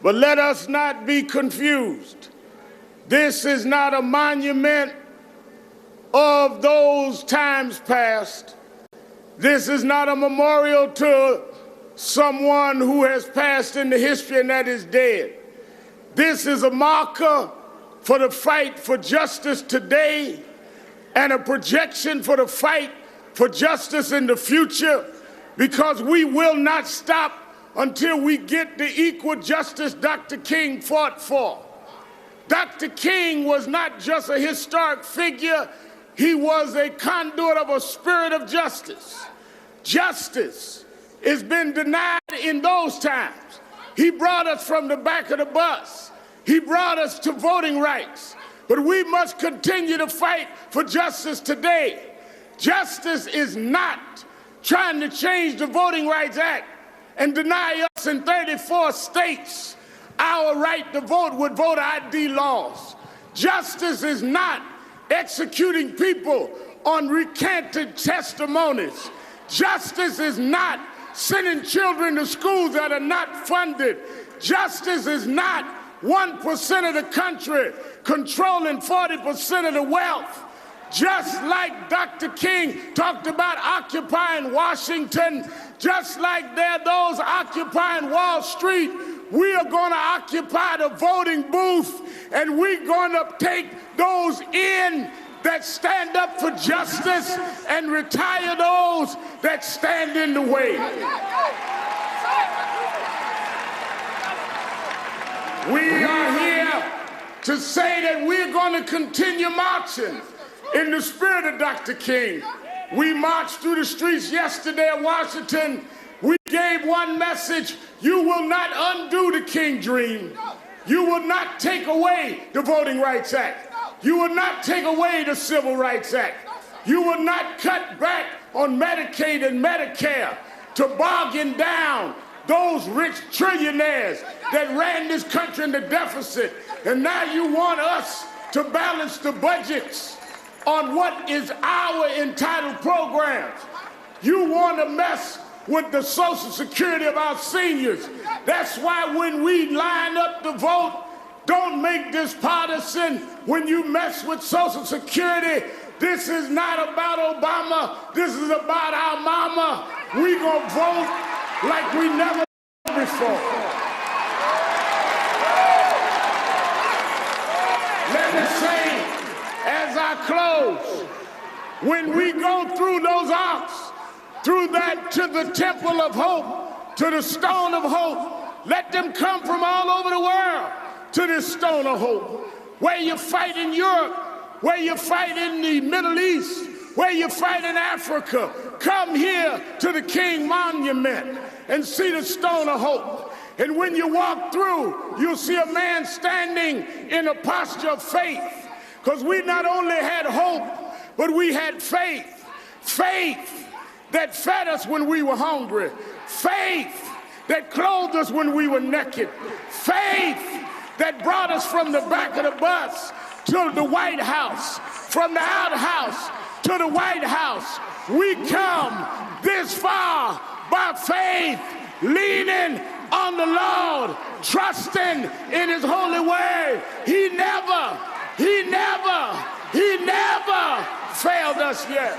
But let us not be confused. This is not a monument of those times past. This is not a memorial to someone who has passed into history and that is dead. This is a marker for the fight for justice today and a projection for the fight for justice in the future, because we will not stop until we get the equal justice Dr. King fought for. Dr. King was not just a historic figure, he was a conduit of a spirit of justice. Justice has been denied in those times. He brought us from the back of the bus. He brought us to voting rights. But we must continue to fight for justice today. Justice is not trying to change the Voting Rights Act and deny us in 34 states our right to vote with voter ID laws. Justice is not executing people on recanted testimonies. Justice is not sending children to schools that are not funded. Justice is not 1% of the country controlling 40% of the wealth. Just like Dr. King talked about occupying Washington, just like there are those occupying Wall Street, we are going to occupy the voting booth, and we're going to take those in that stand up for justice and retire those that stand in the way. We are here to say that we're going to continue marching in the spirit of Dr. King. We marched through the streets yesterday in Washington. We gave one message: you will not undo the King dream. You will not take away the Voting Rights Act. You will not take away the Civil Rights Act. You will not cut back on Medicaid and Medicare to bargain down those rich trillionaires that ran this country into deficit. And now you want us to balance the budgets on what is our entitled programs. You want to mess with the Social Security of our seniors. That's why when we line up to vote, don't make this partisan. When you mess with Social Security, this is not about Obama. This is about our mama. We gonna vote like we never before. Let me say, as I close, when we go through those arcs, through that to the Temple of Hope, to the Stone of Hope, let them come from all over the world to this Stone of Hope. Where you fight in Europe, where you fight in the Middle East, where you fight in Africa, come here to the King Monument and see the Stone of Hope. And when you walk through, you'll see a man standing in a posture of faith. Because we not only had hope, but we had faith. Faith that fed us when we were hungry. Faith that clothed us when we were naked. Faith that brought us from the back of the bus to the White House, from the outhouse to the White House. We come this far by faith, leaning on the Lord, trusting in his holy word. He never failed us yet.